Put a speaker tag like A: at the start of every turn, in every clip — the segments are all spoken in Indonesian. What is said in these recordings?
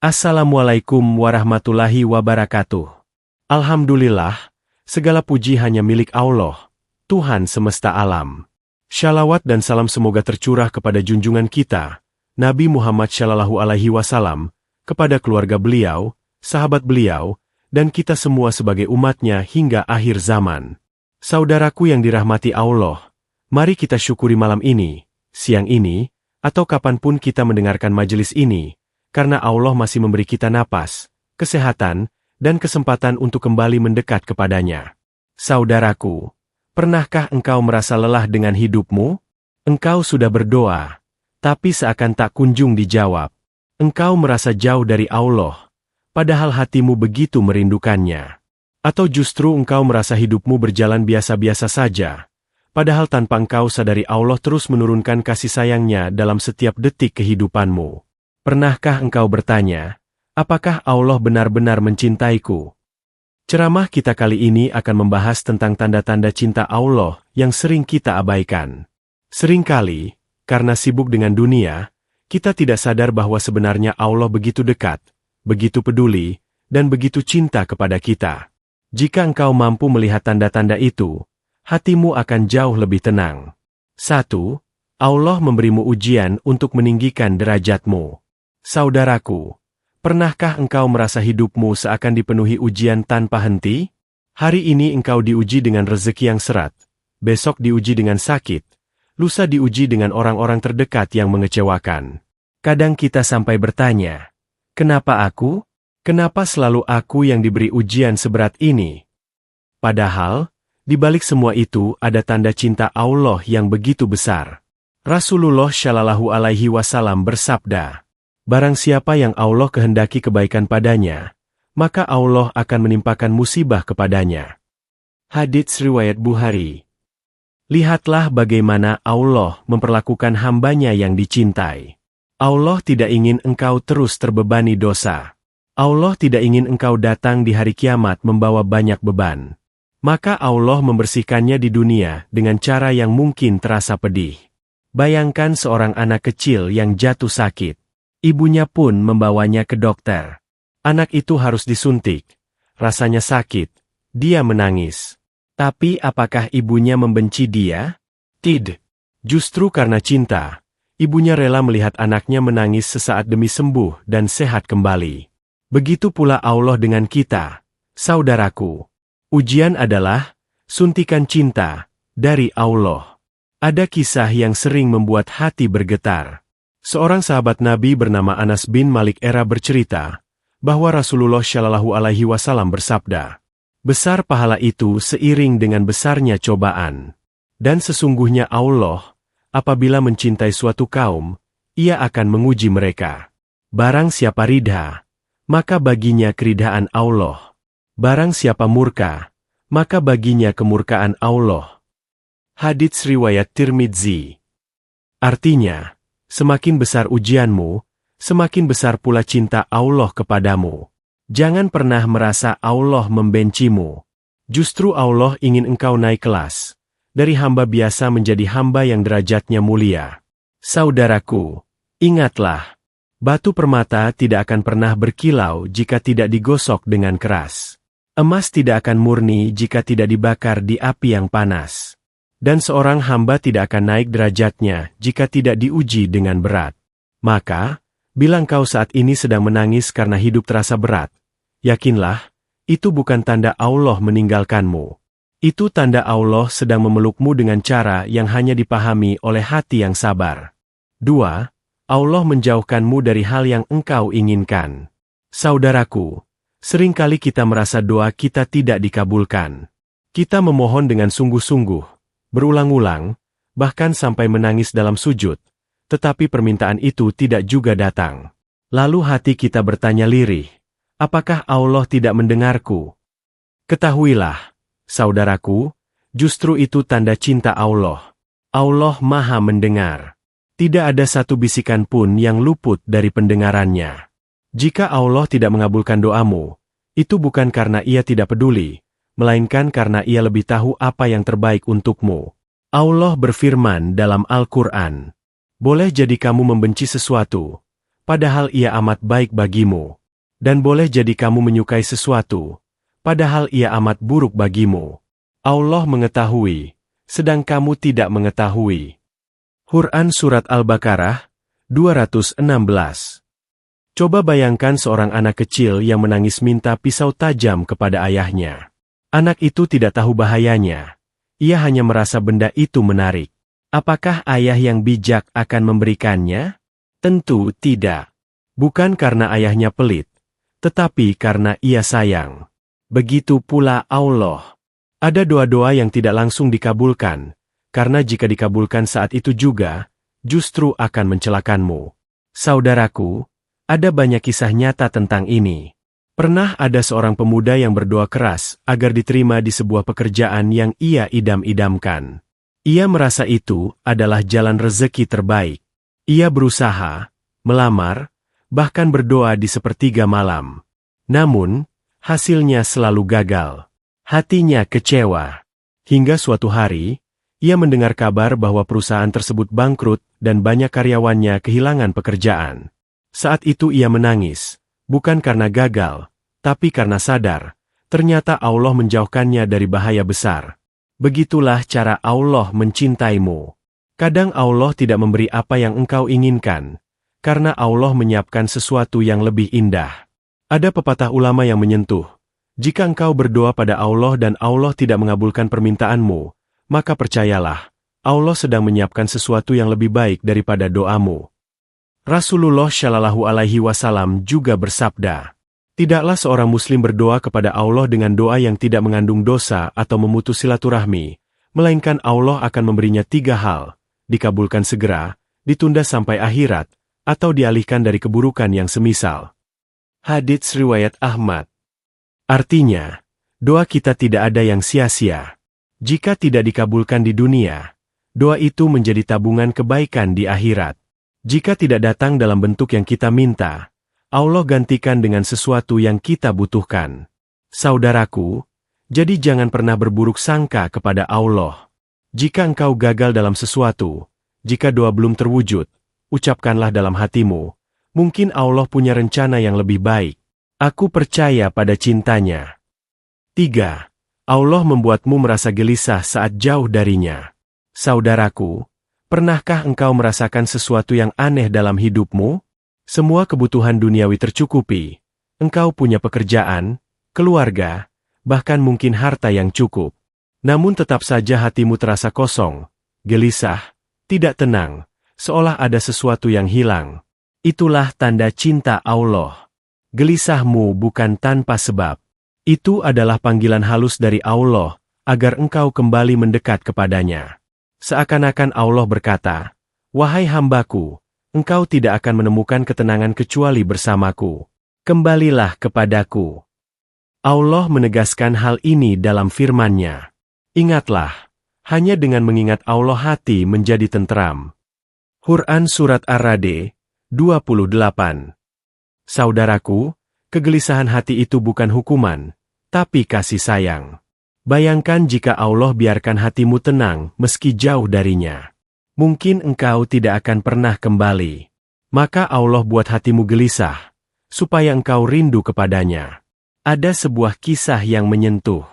A: Assalamualaikum warahmatullahi wabarakatuh. Alhamdulillah, segala puji hanya milik Allah, Tuhan semesta alam. Shalawat dan salam semoga tercurah kepada junjungan kita, Nabi Muhammad Shallallahu Alaihi Wasallam, kepada keluarga beliau, sahabat beliau, dan kita semua sebagai umatnya hingga akhir zaman. Saudaraku yang dirahmati Allah, mari kita syukuri malam ini, siang ini, atau kapanpun kita mendengarkan majelis ini, karena Allah masih memberi kita napas, kesehatan, dan kesempatan untuk kembali mendekat kepadanya. Saudaraku, pernahkah engkau merasa lelah dengan hidupmu? Engkau sudah berdoa, tapi seakan tak kunjung dijawab. Engkau merasa jauh dari Allah, padahal hatimu begitu merindukannya. Atau justru engkau merasa hidupmu berjalan biasa-biasa saja, padahal tanpa engkau sadari Allah terus menurunkan kasih sayangnya dalam setiap detik kehidupanmu. Pernahkah engkau bertanya, apakah Allah benar-benar mencintaiku? Ceramah kita kali ini akan membahas tentang tanda-tanda cinta Allah yang sering kita abaikan. Seringkali, karena sibuk dengan dunia, kita tidak sadar bahwa sebenarnya Allah begitu dekat, begitu peduli, dan begitu cinta kepada kita. Jika engkau mampu melihat tanda-tanda itu, hatimu akan jauh lebih tenang. 1. Allah memberimu ujian untuk meninggikan derajatmu. Saudaraku, pernahkah engkau merasa hidupmu seakan dipenuhi ujian tanpa henti? Hari ini engkau diuji dengan rezeki yang seret, besok diuji dengan sakit, lusa diuji dengan orang-orang terdekat yang mengecewakan. Kadang kita sampai bertanya, kenapa aku? Kenapa selalu aku yang diberi ujian seberat ini? Padahal, di balik semua itu ada tanda cinta Allah yang begitu besar. Rasulullah Shallallahu Alaihi Wasallam bersabda, barang siapa yang Allah kehendaki kebaikan padanya, maka Allah akan menimpakan musibah kepadanya. Hadits riwayat Bukhari. Lihatlah bagaimana Allah memperlakukan hambanya yang dicintai. Allah tidak ingin engkau terus terbebani dosa. Allah tidak ingin engkau datang di hari kiamat membawa banyak beban. Maka Allah membersihkannya di dunia dengan cara yang mungkin terasa pedih. Bayangkan seorang anak kecil yang jatuh sakit. Ibunya pun membawanya ke dokter. Anak itu harus disuntik. Rasanya sakit. Dia menangis. Tapi apakah ibunya membenci dia? Tidak. Justru karena cinta, ibunya rela melihat anaknya menangis sesaat demi sembuh dan sehat kembali. Begitu pula Allah dengan kita, saudaraku. Ujian adalah suntikan cinta dari Allah. Ada kisah yang sering membuat hati bergetar. Seorang sahabat Nabi bernama Anas bin Malik era bercerita bahwa Rasulullah Shallallahu Alaihi Wasallam bersabda, besar pahala itu seiring dengan besarnya cobaan. Dan sesungguhnya Allah, apabila mencintai suatu kaum, Ia akan menguji mereka. Barang siapa ridha, maka baginya keridhaan Allah. Barang siapa murka, maka baginya kemurkaan Allah. Hadits riwayat Tirmidzi. Artinya, semakin besar ujianmu, semakin besar pula cinta Allah kepadamu. Jangan pernah merasa Allah membencimu. Justru Allah ingin engkau naik kelas, dari hamba biasa menjadi hamba yang derajatnya mulia. Saudaraku, ingatlah, batu permata tidak akan pernah berkilau jika tidak digosok dengan keras. Emas tidak akan murni jika tidak dibakar di api yang panas. Dan seorang hamba tidak akan naik derajatnya jika tidak diuji dengan berat. Maka, bila engkau saat ini sedang menangis karena hidup terasa berat, yakinlah, itu bukan tanda Allah meninggalkanmu. Itu tanda Allah sedang memelukmu dengan cara yang hanya dipahami oleh hati yang sabar. 2. Allah menjauhkanmu dari hal yang engkau inginkan. Saudaraku, seringkali kita merasa doa kita tidak dikabulkan. Kita memohon dengan sungguh-sungguh, berulang-ulang, bahkan sampai menangis dalam sujud, tetapi permintaan itu tidak juga datang. Lalu hati kita bertanya lirih, apakah Allah tidak mendengarku? Ketahuilah, saudaraku, justru itu tanda cinta Allah. Allah Maha Mendengar. Tidak ada satu bisikan pun yang luput dari pendengarannya. Jika Allah tidak mengabulkan doamu, itu bukan karena Ia tidak peduli, melainkan karena Ia lebih tahu apa yang terbaik untukmu. Allah berfirman dalam Al-Quran, boleh jadi kamu membenci sesuatu, padahal ia amat baik bagimu. Dan boleh jadi kamu menyukai sesuatu, padahal ia amat buruk bagimu. Allah mengetahui, sedang kamu tidak mengetahui. Quran Surat Al-Baqarah, 216. Coba bayangkan seorang anak kecil yang menangis minta pisau tajam kepada ayahnya. Anak itu tidak tahu bahayanya. Ia hanya merasa benda itu menarik. Apakah ayah yang bijak akan memberikannya? Tentu tidak. Bukan karena ayahnya pelit, tetapi karena ia sayang. Begitu pula Allah. Ada doa-doa yang tidak langsung dikabulkan, karena jika dikabulkan saat itu juga, justru akan mencelakanmu. Saudaraku, ada banyak kisah nyata tentang ini. Pernah ada seorang pemuda yang berdoa keras agar diterima di sebuah pekerjaan yang ia idam-idamkan. Ia merasa itu adalah jalan rezeki terbaik. Ia berusaha, melamar, bahkan berdoa di sepertiga malam. Namun, hasilnya selalu gagal. Hatinya kecewa. Hingga suatu hari, ia mendengar kabar bahwa perusahaan tersebut bangkrut dan banyak karyawannya kehilangan pekerjaan. Saat itu ia menangis, bukan karena gagal, tapi karena sadar, ternyata Allah menjauhkannya dari bahaya besar. Begitulah cara Allah mencintaimu. Kadang Allah tidak memberi apa yang engkau inginkan, karena Allah menyiapkan sesuatu yang lebih indah. Ada pepatah ulama yang menyentuh, jika engkau berdoa pada Allah dan Allah tidak mengabulkan permintaanmu, maka percayalah, Allah sedang menyiapkan sesuatu yang lebih baik daripada doamu. Rasulullah Shallallahu Alaihi Wasallam juga bersabda, tidaklah seorang muslim berdoa kepada Allah dengan doa yang tidak mengandung dosa atau memutus silaturahmi, melainkan Allah akan memberinya 3 hal, dikabulkan segera, ditunda sampai akhirat, atau dialihkan dari keburukan yang semisal. Hadits riwayat Ahmad. Artinya, doa kita tidak ada yang sia-sia. Jika tidak dikabulkan di dunia, doa itu menjadi tabungan kebaikan di akhirat. Jika tidak datang dalam bentuk yang kita minta, Allah gantikan dengan sesuatu yang kita butuhkan. Saudaraku, jadi jangan pernah berburuk sangka kepada Allah. Jika engkau gagal dalam sesuatu, jika doa belum terwujud, ucapkanlah dalam hatimu, mungkin Allah punya rencana yang lebih baik. Aku percaya pada cintanya. 3. Allah membuatmu merasa gelisah saat jauh darinya. Saudaraku, pernahkah engkau merasakan sesuatu yang aneh dalam hidupmu? Semua kebutuhan duniawi tercukupi. Engkau punya pekerjaan, keluarga, bahkan mungkin harta yang cukup. Namun tetap saja hatimu terasa kosong, gelisah, tidak tenang, seolah ada sesuatu yang hilang. Itulah tanda cinta Allah. Gelisahmu bukan tanpa sebab. Itu adalah panggilan halus dari Allah, agar engkau kembali mendekat kepadanya. Seakan-akan Allah berkata, wahai hambaku, engkau tidak akan menemukan ketenangan kecuali bersamaku. Kembalilah kepadaku. Allah menegaskan hal ini dalam firman-Nya. Ingatlah, hanya dengan mengingat Allah hati menjadi tentram. Quran Surat Ar-Ra'd, 28. Saudaraku, kegelisahan hati itu bukan hukuman, tapi kasih sayang. Bayangkan jika Allah biarkan hatimu tenang meski jauh darinya. Mungkin engkau tidak akan pernah kembali. Maka Allah buat hatimu gelisah, supaya engkau rindu kepadanya. Ada sebuah kisah yang menyentuh.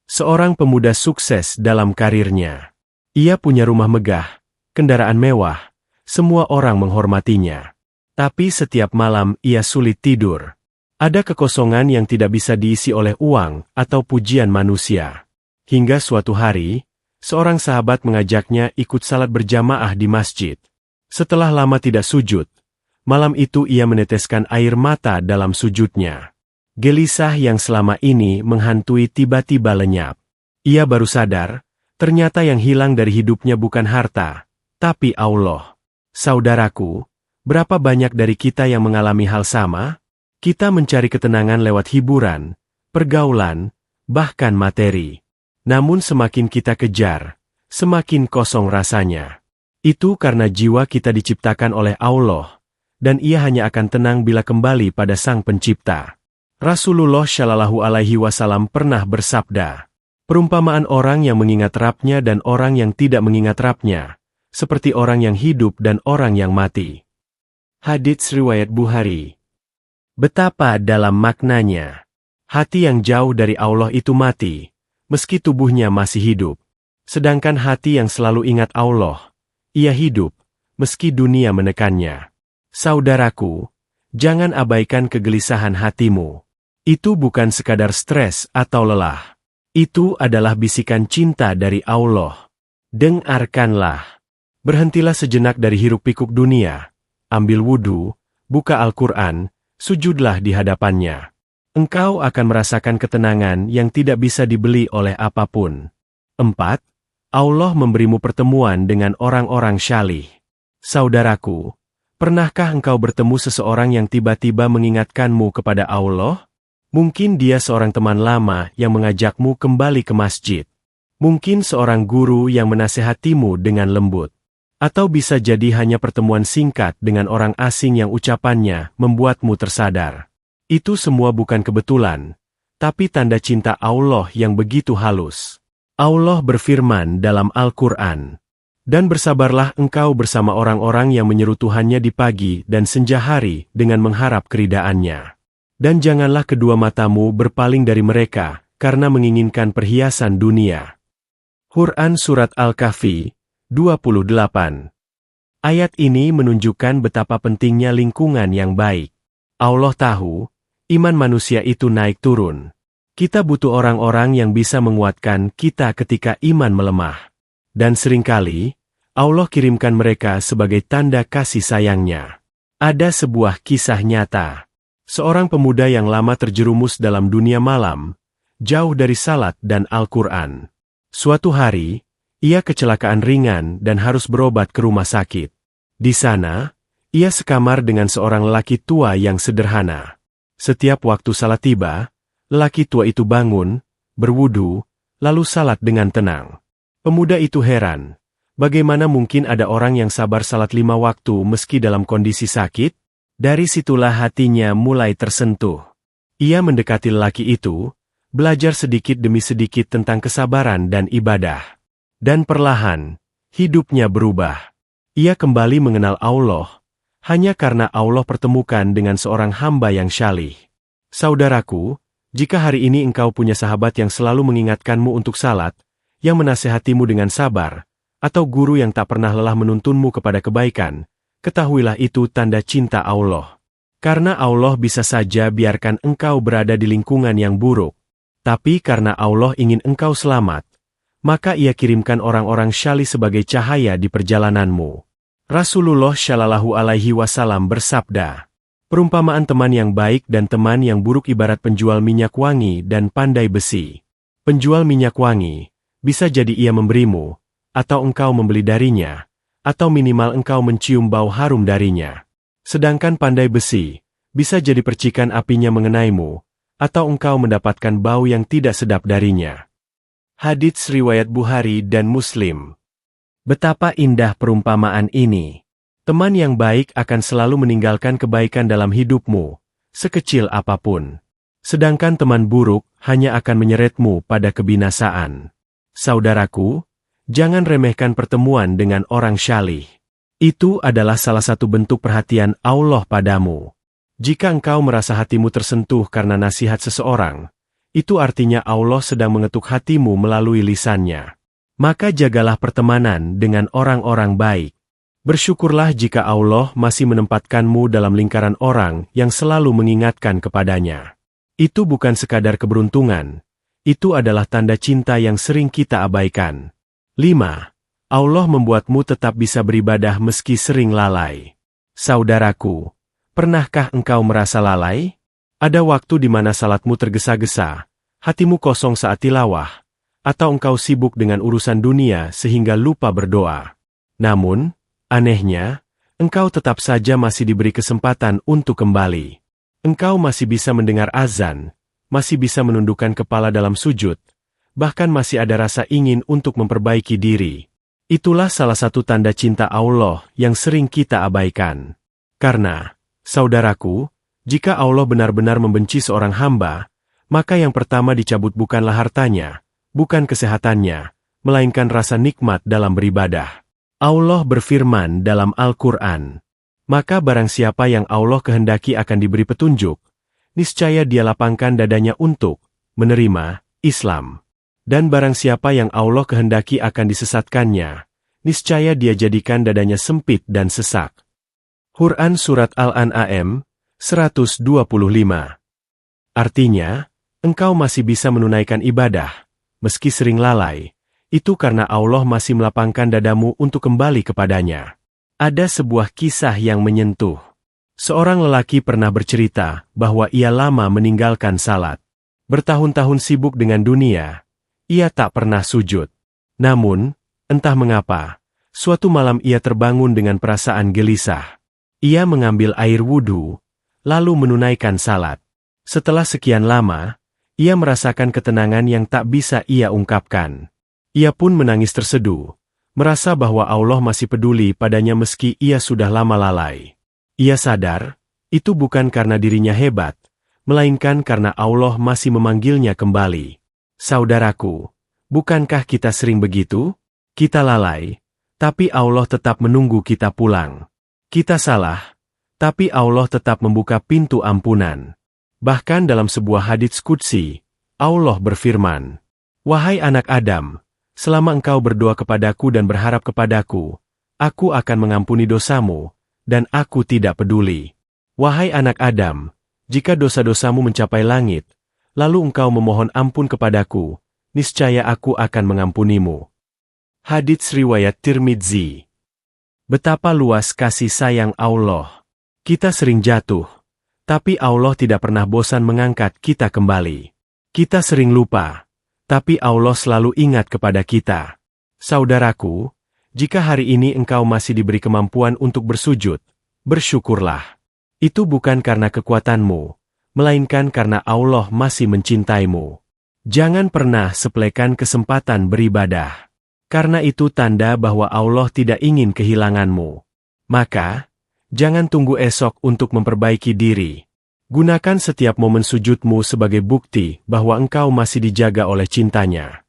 A: Seorang pemuda sukses dalam karirnya. Ia punya rumah megah, kendaraan mewah, semua orang menghormatinya. Tapi setiap malam ia sulit tidur. Ada kekosongan yang tidak bisa diisi oleh uang atau pujian manusia. Hingga suatu hari, seorang sahabat mengajaknya ikut salat berjamaah di masjid. Setelah lama tidak sujud, malam itu ia meneteskan air mata dalam sujudnya. Gelisah yang selama ini menghantui tiba-tiba lenyap. Ia baru sadar, ternyata yang hilang dari hidupnya bukan harta, tapi Allah. Saudaraku, berapa banyak dari kita yang mengalami hal sama? Kita mencari ketenangan lewat hiburan, pergaulan, bahkan materi. Namun semakin kita kejar, semakin kosong rasanya. Itu karena jiwa kita diciptakan oleh Allah, dan ia hanya akan tenang bila kembali pada Sang Pencipta. Rasulullah Shallallahu Alaihi Wasallam pernah bersabda, perumpamaan orang yang mengingat Rabb-Nya dan orang yang tidak mengingat Rabb-Nya, seperti orang yang hidup dan orang yang mati. Hadits riwayat Bukhari. Betapa dalam maknanya. Hati yang jauh dari Allah itu mati, meski tubuhnya masih hidup. Sedangkan hati yang selalu ingat Allah, ia hidup, meski dunia menekannya. Saudaraku, jangan abaikan kegelisahan hatimu. Itu bukan sekadar stres atau lelah. Itu adalah bisikan cinta dari Allah. Dengarkanlah. Berhentilah sejenak dari hiruk-pikuk dunia. Ambil wudhu, buka Al-Quran, sujudlah di hadapannya. Engkau akan merasakan ketenangan yang tidak bisa dibeli oleh apapun. 4. Allah memberimu pertemuan dengan orang-orang syalih. Saudaraku, pernahkah engkau bertemu seseorang yang tiba-tiba mengingatkanmu kepada Allah? Mungkin dia seorang teman lama yang mengajakmu kembali ke masjid. Mungkin seorang guru yang menasehatimu dengan lembut. Atau bisa jadi hanya pertemuan singkat dengan orang asing yang ucapannya membuatmu tersadar. Itu semua bukan kebetulan, tapi tanda cinta Allah yang begitu halus. Allah berfirman dalam Al-Quran, "Dan bersabarlah engkau bersama orang-orang yang menyeru Tuhannya di pagi dan senja hari dengan mengharap keridaan-Nya. Dan janganlah kedua matamu berpaling dari mereka, karena menginginkan perhiasan dunia." Quran Surat Al-Kahfi, 28. Ayat ini menunjukkan betapa pentingnya lingkungan yang baik. Allah tahu, iman manusia itu naik turun. Kita butuh orang-orang yang bisa menguatkan kita ketika iman melemah. Dan seringkali, Allah kirimkan mereka sebagai tanda kasih sayangnya. Ada sebuah kisah nyata. Seorang pemuda yang lama terjerumus dalam dunia malam, jauh dari salat dan Al-Quran. Suatu hari, ia kecelakaan ringan dan harus berobat ke rumah sakit. Di sana, ia sekamar dengan seorang lelaki tua yang sederhana. Setiap waktu salat tiba, lelaki tua itu bangun, berwudu, lalu salat dengan tenang. Pemuda itu heran, bagaimana mungkin ada orang yang sabar salat 5 waktu meski dalam kondisi sakit? Dari situlah hatinya mulai tersentuh. Ia mendekati lelaki itu, belajar sedikit demi sedikit tentang kesabaran dan ibadah. Dan perlahan, hidupnya berubah. Ia kembali mengenal Allah, hanya karena Allah pertemukan dengan seorang hamba yang syalih. Saudaraku, jika hari ini engkau punya sahabat yang selalu mengingatkanmu untuk salat, yang menasehatimu dengan sabar, atau guru yang tak pernah lelah menuntunmu kepada kebaikan, ketahuilah itu tanda cinta Allah. Karena Allah bisa saja biarkan engkau berada di lingkungan yang buruk. Tapi karena Allah ingin engkau selamat, maka Ia kirimkan orang-orang syalih sebagai cahaya di perjalananmu. Rasulullah Shallallahu Alaihi Wasallam bersabda, "Perumpamaan teman yang baik dan teman yang buruk ibarat penjual minyak wangi dan pandai besi. Penjual minyak wangi, bisa jadi ia memberimu, atau engkau membeli darinya, atau minimal engkau mencium bau harum darinya. Sedangkan pandai besi, bisa jadi percikan apinya mengenaimu, atau engkau mendapatkan bau yang tidak sedap darinya." Hadits riwayat Bukhari dan Muslim. Betapa indah perumpamaan ini. Teman yang baik akan selalu meninggalkan kebaikan dalam hidupmu, sekecil apapun. Sedangkan teman buruk hanya akan menyeretmu pada kebinasaan. Saudaraku, jangan remehkan pertemuan dengan orang syalih. Itu adalah salah satu bentuk perhatian Allah padamu. Jika engkau merasa hatimu tersentuh karena nasihat seseorang, itu artinya Allah sedang mengetuk hatimu melalui lisannya. Maka jagalah pertemanan dengan orang-orang baik. Bersyukurlah jika Allah masih menempatkanmu dalam lingkaran orang yang selalu mengingatkan kepadanya. Itu bukan sekadar keberuntungan, itu adalah tanda cinta yang sering kita abaikan. 5. Allah membuatmu tetap bisa beribadah meski sering lalai. Saudaraku, pernahkah engkau merasa lalai? Ada waktu di mana salatmu tergesa-gesa, hatimu kosong saat tilawah, atau engkau sibuk dengan urusan dunia sehingga lupa berdoa. Namun, anehnya, engkau tetap saja masih diberi kesempatan untuk kembali. Engkau masih bisa mendengar azan, masih bisa menundukkan kepala dalam sujud, bahkan masih ada rasa ingin untuk memperbaiki diri. Itulah salah satu tanda cinta Allah yang sering kita abaikan. Karena, saudaraku, jika Allah benar-benar membenci seorang hamba, maka yang pertama dicabut bukanlah hartanya, bukan kesehatannya, melainkan rasa nikmat dalam beribadah. Allah berfirman dalam Al-Quran, Maka barang siapa yang Allah kehendaki akan diberi petunjuk, niscaya dia lapangkan dadanya untuk menerima Islam. Dan barang siapa yang Allah kehendaki akan disesatkannya, niscaya dia jadikan dadanya sempit dan sesak. Quran Surat Al-An'am 125. Artinya, engkau masih bisa menunaikan ibadah, meski sering lalai, itu karena Allah masih melapangkan dadamu untuk kembali kepadanya. Ada sebuah kisah yang menyentuh. Seorang lelaki pernah bercerita bahwa ia lama meninggalkan salat. Bertahun-tahun sibuk dengan dunia, ia tak pernah sujud. Namun, entah mengapa, suatu malam ia terbangun dengan perasaan gelisah. Ia mengambil air wudhu, lalu menunaikan salat. Setelah sekian lama, ia merasakan ketenangan yang tak bisa ia ungkapkan. Ia pun menangis terseduh, merasa bahwa Allah masih peduli padanya meski ia sudah lama lalai. Ia sadar, itu bukan karena dirinya hebat, melainkan karena Allah masih memanggilnya kembali. Saudaraku, bukankah kita sering begitu? Kita lalai, tapi Allah tetap menunggu kita pulang. Kita salah, tapi Allah tetap membuka pintu ampunan. Bahkan dalam sebuah hadits qudsi, Allah berfirman, "Wahai anak Adam, selama engkau berdoa kepadaku dan berharap kepadaku, aku akan mengampuni dosamu, dan aku tidak peduli. Wahai anak Adam, jika dosa-dosamu mencapai langit, lalu engkau memohon ampun kepadaku, niscaya aku akan mengampunimu." Hadits riwayat Tirmidzi. Betapa luas kasih sayang Allah. Kita sering jatuh, tapi Allah tidak pernah bosan mengangkat kita kembali. Kita sering lupa, tapi Allah selalu ingat kepada kita. Saudaraku, jika hari ini engkau masih diberi kemampuan untuk bersujud, bersyukurlah. Itu bukan karena kekuatanmu, melainkan karena Allah masih mencintaimu. Jangan pernah sepelekan kesempatan beribadah. Karena itu tanda bahwa Allah tidak ingin kehilanganmu. Maka, jangan tunggu esok untuk memperbaiki diri. Gunakan setiap momen sujudmu sebagai bukti bahwa engkau masih dijaga oleh cintanya.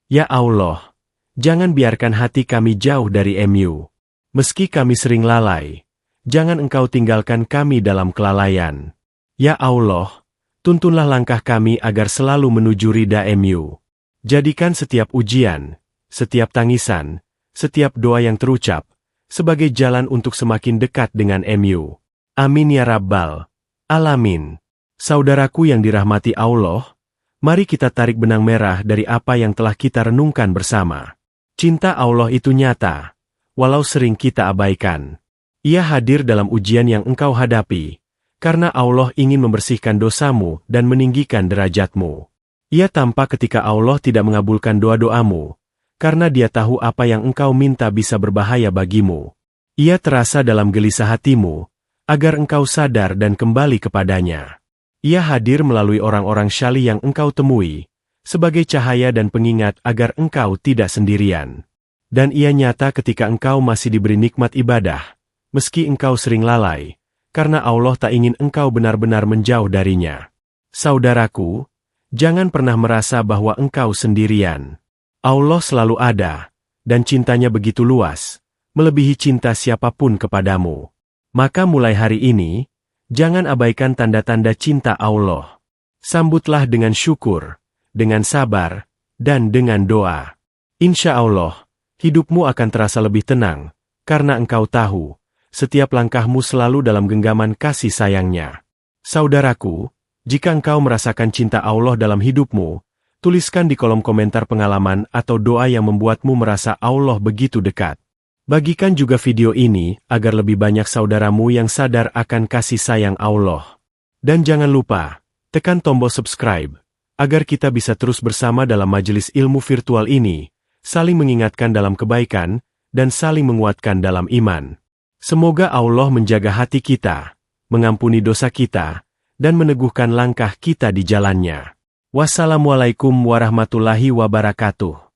A: Ya Allah, jangan biarkan hati kami jauh dari MU. Meski kami sering lalai, jangan engkau tinggalkan kami dalam kelalaian. Ya Allah, tuntunlah langkah kami agar selalu menuju ridha MU. Jadikan setiap ujian, setiap tangisan, setiap doa yang terucap, sebagai jalan untuk semakin dekat dengan MU. Amin ya Rabbal Alamin. Saudaraku yang dirahmati Allah, mari kita tarik benang merah dari apa yang telah kita renungkan bersama. Cinta Allah itu nyata, walau sering kita abaikan. Ia hadir dalam ujian yang engkau hadapi, karena Allah ingin membersihkan dosamu dan meninggikan derajatmu. Ia tampak ketika Allah tidak mengabulkan doa-doamu, karena Dia tahu apa yang engkau minta bisa berbahaya bagimu. Ia terasa dalam gelisah hatimu, agar engkau sadar dan kembali kepadanya. Ia hadir melalui orang-orang syalih yang engkau temui, sebagai cahaya dan pengingat agar engkau tidak sendirian. Dan ia nyata ketika engkau masih diberi nikmat ibadah, meski engkau sering lalai, karena Allah tak ingin engkau benar-benar menjauh darinya. Saudaraku, jangan pernah merasa bahwa engkau sendirian. Allah selalu ada, dan cintanya begitu luas, melebihi cinta siapapun kepadamu. Maka mulai hari ini, jangan abaikan tanda-tanda cinta Allah. Sambutlah dengan syukur, dengan sabar, dan dengan doa. Insya Allah, hidupmu akan terasa lebih tenang, karena engkau tahu, setiap langkahmu selalu dalam genggaman kasih sayangnya. Saudaraku, jika engkau merasakan cinta Allah dalam hidupmu, tuliskan di kolom komentar pengalaman atau doa yang membuatmu merasa Allah begitu dekat. Bagikan juga video ini agar lebih banyak saudaramu yang sadar akan kasih sayang Allah. Dan jangan lupa, tekan tombol subscribe, agar kita bisa terus bersama dalam majelis ilmu virtual ini, saling mengingatkan dalam kebaikan, dan saling menguatkan dalam iman. Semoga Allah menjaga hati kita, mengampuni dosa kita, dan meneguhkan langkah kita di jalannya. Wassalamualaikum warahmatullahi wabarakatuh.